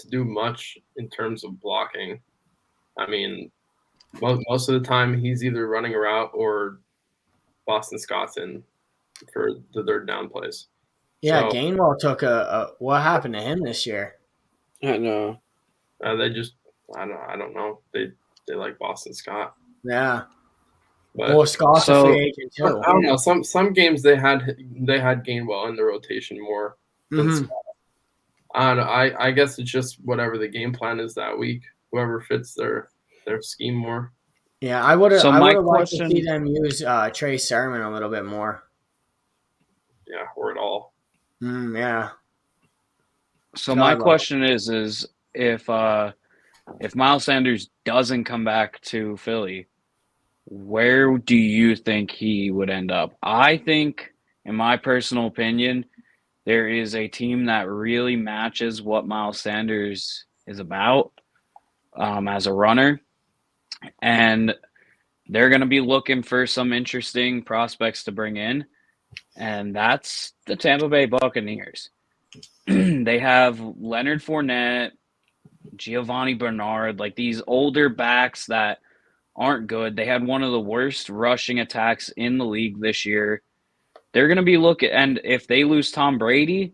to do much in terms of blocking. I mean, most of the time he's either running a route or Boston Scott's in for the third down plays. Yeah, so, Gainwell took a. What happened to him this year? I know. They just I don't know. They like Boston Scott. Yeah. But Scott's a free agent too. I don't know. Some games they had Gainwell in the rotation more than Scott. I don't know. I guess it's just whatever the game plan is that week. Whoever fits their scheme more. Yeah, I would have liked to see them use Trey Sermon a little bit more. Yeah, or at all. Yeah. So my question is if Miles Sanders doesn't come back to Philly, where do you think he would end up? I think, in my personal opinion, there is a team that really matches what Miles Sanders is about as a runner. And they're going to be looking for some interesting prospects to bring in. And that's the Tampa Bay Buccaneers. They have Leonard Fournette, Giovanni Bernard, like these older backs that aren't good. They had one of the worst rushing attacks in the league this year. They're going to be looking, and if they lose Tom Brady,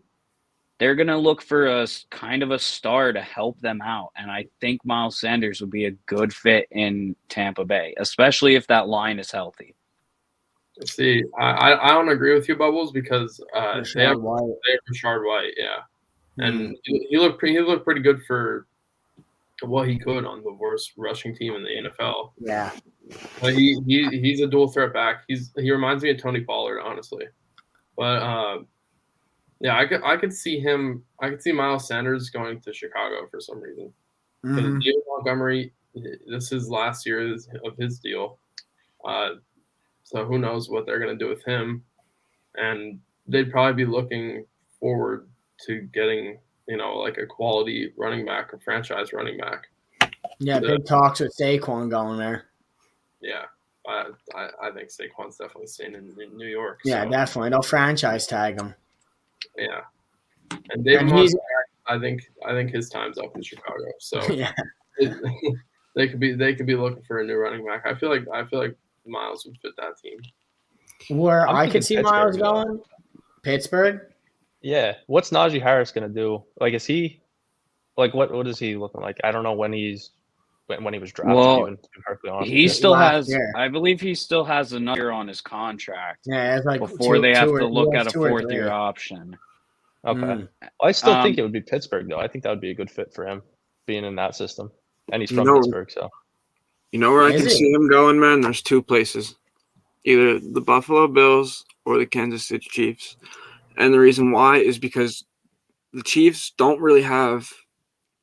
they're going to look for a kind of a star to help them out. And I think Miles Sanders would be a good fit in Tampa Bay, especially if that line is healthy. See, I don't agree with you, Bubbles, because they have Rashard White, yeah, and he looked pretty good for what he could on the worst rushing team in the NFL. Yeah, but he's a dual threat back. He reminds me of Tony Pollard, honestly. But yeah, I could see him. I could see Miles Sanders going to Chicago for some reason. David Montgomery, this is last year of his deal. So who knows what they're going to do with him. And they'd probably be looking forward to getting, like a quality running back, a franchise running back. Yeah, big talks with Saquon going there. Yeah, I think Saquon's definitely staying in New York. Yeah, definitely. They'll franchise tag him. Yeah. And David Montgomery, I think his time's up in Chicago. So yeah. they could be looking for a new running back. I feel like Miles would fit that team. Where I could see Miles going? Pittsburgh? Yeah. What's Najee Harris going to do? Like, is he – like, what is he looking like? I don't know when he was drafted. Well, even, to be perfectly honest. He still has – I believe he still has another year on his contract. Yeah, it's like before they have to look at a fourth-year option. Okay. I still think it would be Pittsburgh, though. I think that would be a good fit for him, being in that system. And he's from Pittsburgh, so. You know where I can see him going, man? There's two places. Either the Buffalo Bills or the Kansas City Chiefs. And the reason why is because the Chiefs don't really have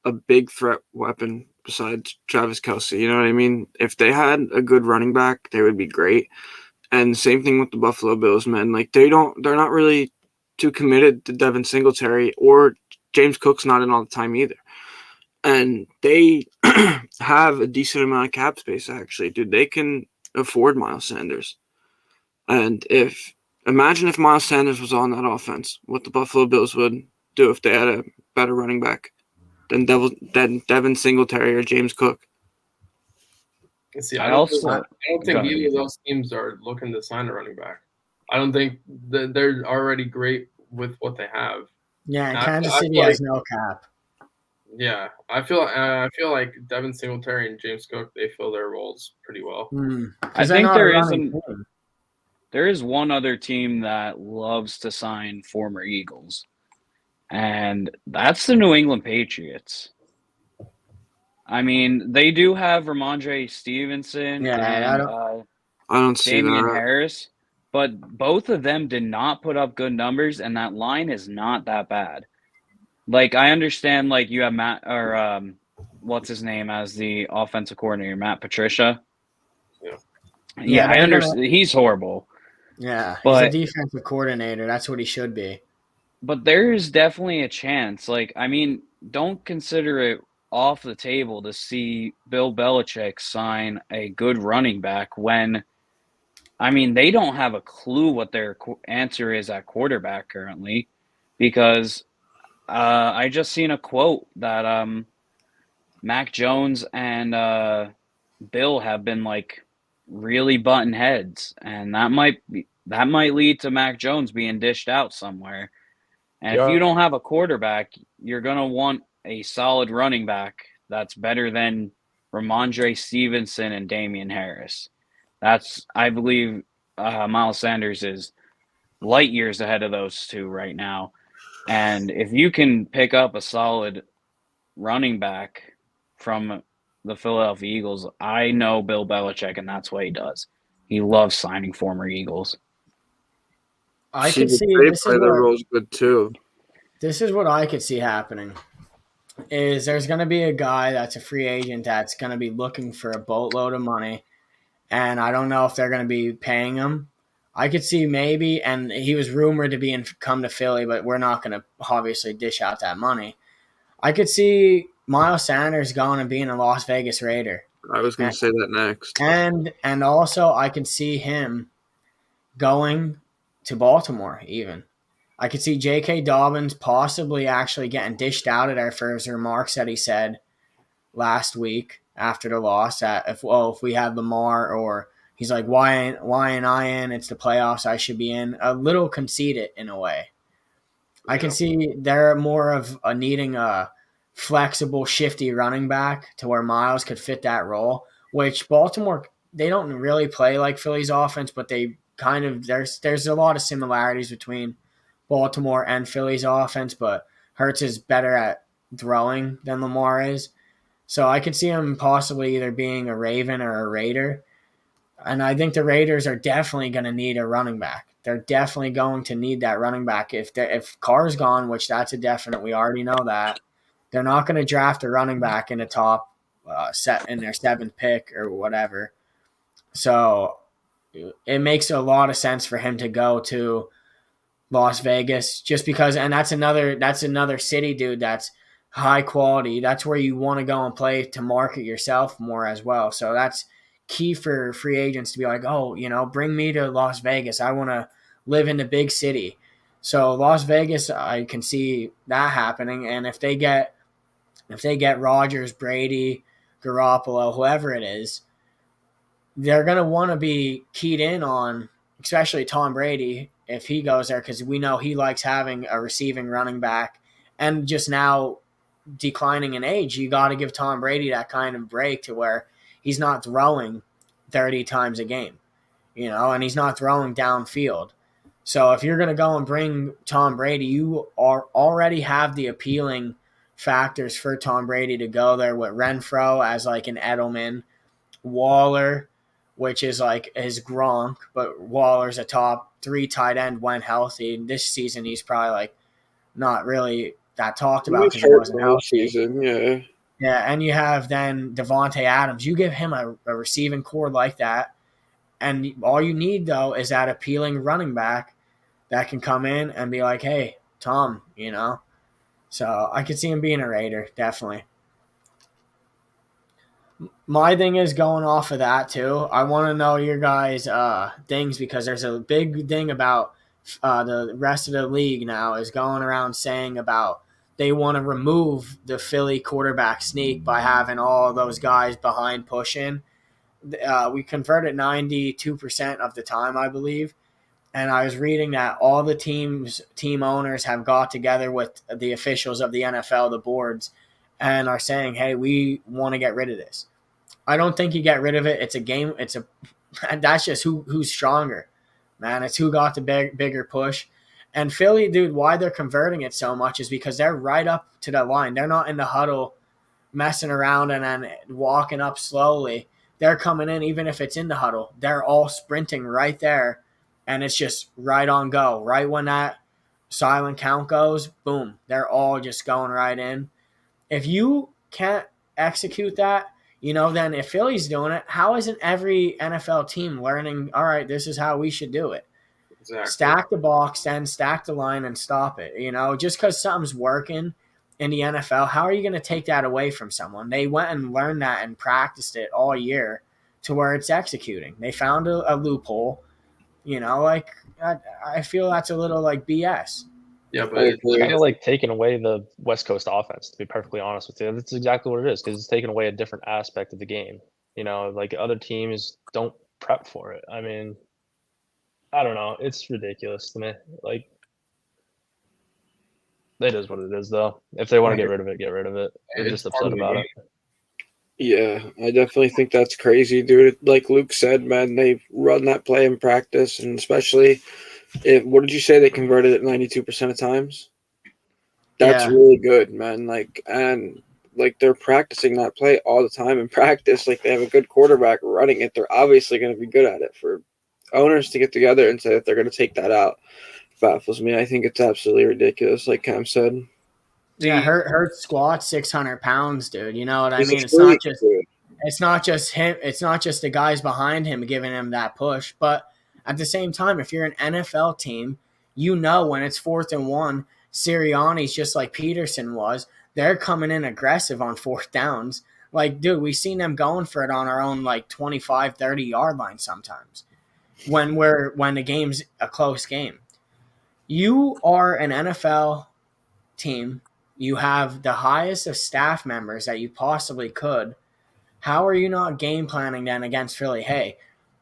a big threat weapon besides Travis Kelce. You know what I mean? If they had a good running back, they would be great. And same thing with the Buffalo Bills, man. Like they're not really too committed to Devin Singletary, or James Cook's not in all the time either. And they have a decent amount of cap space, actually. Dude, they can afford Miles Sanders. And imagine if Miles Sanders was on that offense, what the Buffalo Bills would do if they had a better running back than Devin Singletary or James Cook. See, I don't think either of those teams are looking to sign a running back. I don't think they're already great with what they have. Yeah, and Kansas City has no cap. Yeah, I feel like Devin Singletary and James Cook, they fill their roles pretty well. I think there is one other team that loves to sign former Eagles, and that's the New England Patriots. I mean, they do have Ramondre Stevenson and I don't see Damian Harris, but both of them did not put up good numbers, and that line is not that bad. Like, I understand, like, you have Matt, or what's his name as the offensive coordinator, Matt Patricia. Yeah, I understand. He's horrible. Yeah, he's a defensive coordinator. That's what he should be. But there's definitely a chance. Like, I mean, don't consider it off the table to see Bill Belichick sign a good running back when, I mean, they don't have a clue what their answer is at quarterback currently, because I just seen a quote that Mac Jones and Bill have been like really button heads, and that might lead to Mac Jones being dished out somewhere. And if you don't have a quarterback, you're gonna want a solid running back that's better than Ramondre Stevenson and Damian Harris. I believe, Miles Sanders is light years ahead of those two right now. And if you can pick up a solid running back from the Philadelphia Eagles, I know Bill Belichick, and that's what he does. He loves signing former Eagles. I could see this play the roles good too. This is what I could see happening. Is there's going to be a guy that's a free agent that's going to be looking for a boatload of money, and I don't know if they're going to be paying him. I could see maybe, and he was rumored to come to Philly, but we're not going to obviously dish out that money. I could see Miles Sanders going and being a Las Vegas Raider. I was going to say that next. And also I could see him going to Baltimore even. I could see J.K. Dobbins possibly actually getting dished out of there for his remarks that he said last week after the loss that if we had Lamar, or he's like, why ain't I in? It's the playoffs, I should be in. A little conceited in a way. I can see they're more of needing a flexible, shifty running back to where Miles could fit that role, which Baltimore, they don't really play like Philly's offense, but they kind of, there's a lot of similarities between Baltimore and Philly's offense, but Hurts is better at throwing than Lamar is. So I could see him possibly either being a Raven or a Raider. And I think the Raiders are definitely going to need a running back. They're definitely going to need that running back. If Carr's gone, which that's a definite, we already know that, they're not going to draft a running back in the top set in their 7th pick or whatever. So it makes a lot of sense for him to go to Las Vegas just because, and that's another city, dude, that's high quality. That's where you want to go and play to market yourself more as well. So that's key for free agents to be like, oh, bring me to Las Vegas. I want to live in the big city. So Las Vegas, I can see that happening. And if they get Rodgers, Brady, Garoppolo, whoever it is, they're going to want to be keyed in on, especially Tom Brady, if he goes there, because we know he likes having a receiving running back. And just now declining in age, you got to give Tom Brady that kind of break to where he's not throwing 30 times a game, and he's not throwing downfield. So if you're going to go and bring Tom Brady, you already have the appealing factors for Tom Brady to go there with Renfro as like an Edelman, Waller, which is like his Gronk, but Waller's a top 3 tight end when healthy. This season, he's probably like not really that talked about because he wasn't healthy. Season, yeah. Yeah, and you have then Devontae Adams. You give him a receiving core like that, and all you need, though, is that appealing running back that can come in and be like, hey, Tom, So I could see him being a Raider, definitely. My thing is going off of that, too. I want to know your guys' things because there's a big thing about the rest of the league now is going around saying about they want to remove the Philly quarterback sneak by having all those guys behind pushing. We converted 92% of the time, I believe. And I was reading that all the team owners have got together with the officials of the NFL, the boards, and are saying, hey, we want to get rid of this. I don't think you get rid of it. It's a game. That's just who's stronger, man. It's who got the bigger push. And Philly, dude, why they're converting it so much is because they're right up to the line. They're not in the huddle messing around and then walking up slowly. They're coming in, even if it's in the huddle. They're all sprinting right there, and it's just right on go. Right when that silent count goes, boom, they're all just going right in. If you can't execute that, then if Philly's doing it, how isn't every NFL team learning, all right, this is how we should do it? Exactly. Stack the box, then stack the line and stop it. Just because something's working in the NFL, how are you going to take that away from someone? They went and learned that and practiced it all year to where it's executing. They found a loophole. I feel that's a little like BS. Yeah, but It's kind of like taking away the West Coast offense, to be perfectly honest with you. That's exactly what it is, because it's taking away a different aspect of the game. You know, like other teams don't prep for it. I mean, I don't know. It's ridiculous to me. Like, it is what it is, though. If they want to get rid of it, get rid of it. I'm it's just part upset of the about game. it. Yeah, I definitely think that's crazy, dude. Like Luke said, man, they run that play in practice, and especially if what did you say they converted it 92% of times? That's Yeah. really good, man. Like they're practicing that play all the time in practice. Like they have a good quarterback running it. They're obviously going to be good at it. For owners to get together and say that they're going to take that out baffles me. I think it's absolutely ridiculous, like Cam said. Yeah, Hurt squats 600 pounds, dude. You know what I He's a mean? freak, dude. It's not just him. It's not just the guys behind him giving him that push. But at the same time, if you're an NFL team, you know when it's 4th and 1, Sirianni's just like Peterson was. They're coming in aggressive on 4th downs. Like, dude, we've seen them going for it on our own like 25, 30-yard line sometimes when the game's a close game. You are an NFL team. You have the highest of staff members that you possibly could. How are you not game planning then against Philly? Hey,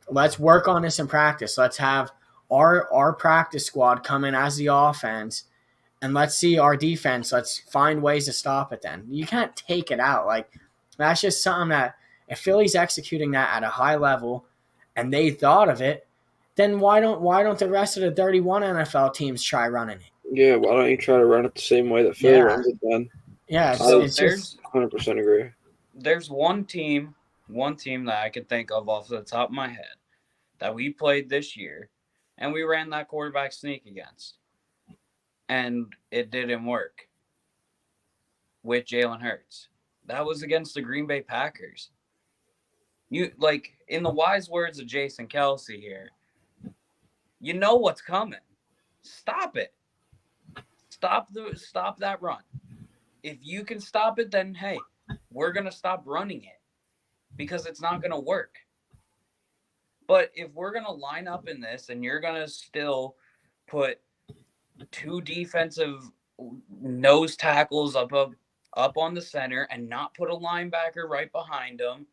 let's work on this in practice. Let's have our practice squad come in as the offense, and let's see our defense. Let's find ways to stop it then. You can't take it out. Like, that's just something that if Philly's executing that at a high level and they thought of it, then why don't the rest of the 31 NFL teams try running it? Yeah, why don't you try to run it the same way that Philly runs it then? Yeah, So it's just 100% agree. there's one team that I could think of off the top of my head that we played this year, and we ran that quarterback sneak against, and it didn't work with Jalen Hurts. That was against the Green Bay Packers. You like, in the wise words of Jason Kelsey here, you know what's coming. Stop it. Stop that run. If you can stop it, then hey, we're gonna stop running it because it's not gonna work. But if we're gonna line up in this and you're gonna still put 2 defensive nose tackles up on the center and not put a linebacker right behind them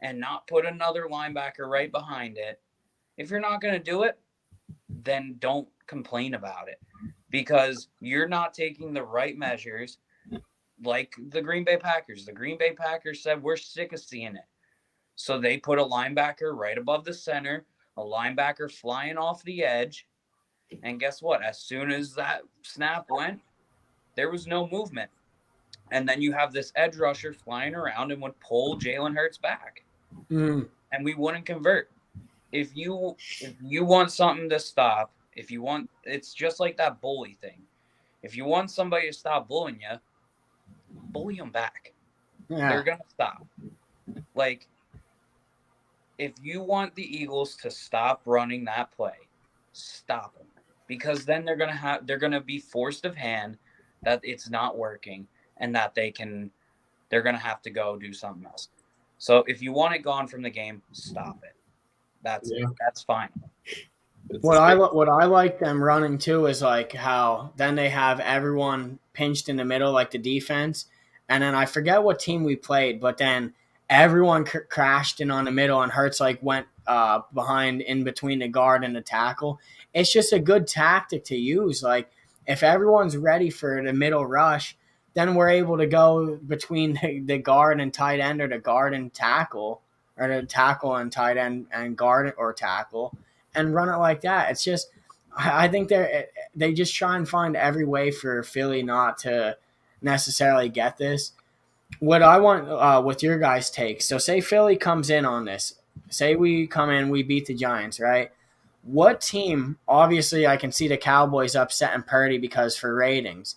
and not put another linebacker right behind it, if you're not gonna do it, then don't complain about it because you're not taking the right measures. Like the Green Bay Packers. The Green Bay Packers said, we're sick of seeing it. So they put a linebacker right above the center, a linebacker flying off the edge. And guess what? As soon as that snap went, there was no movement. And then you have this edge rusher flying around and would pull Jalen Hurts back. And we wouldn't convert. If you want something to stop, it's just like that bully thing. If you want somebody to stop bullying you, bully them back. yeah. They're going to stop. Like, if you want the Eagles to stop running that play, stop them. Because then they're going to be forced of hand that it's not working and that they're going to have to go do something else. So if you want it gone from the game, stop it. That's fine. What I like them running too is like how then they have everyone pinched in the middle, like the defense, and then I forget what team we played, but then everyone crashed in on the middle, and Hurts like went behind in between the guard and the tackle. It's just a good tactic to use. Like if everyone's ready for the middle rush, then we're able to go between the guard and tight end, or the guard and tackle, or the tackle and tight end and guard or tackle, and run it like that. It's just, I think they just try and find every way for Philly not to necessarily get this. What I want with your guys' takes, so say Philly comes in on this. Say we come in, we beat the Giants, right? What team, obviously I can see the Cowboys upsetting Purdy because for ratings,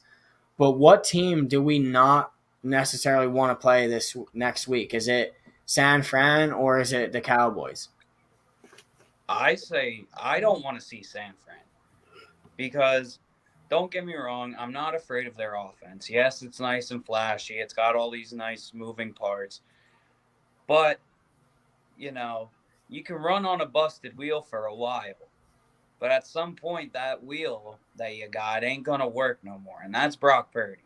but what team do we not necessarily want to play this next week? Is it San Fran or is it the Cowboys? I say I don't want to see San Fran because don't get me wrong, I'm not afraid of their offense. Yes, it's nice and flashy. It's got all these nice moving parts. But, you can run on a busted wheel for a while. But at some point, that wheel that you got ain't going to work no more. And that's Brock Purdy.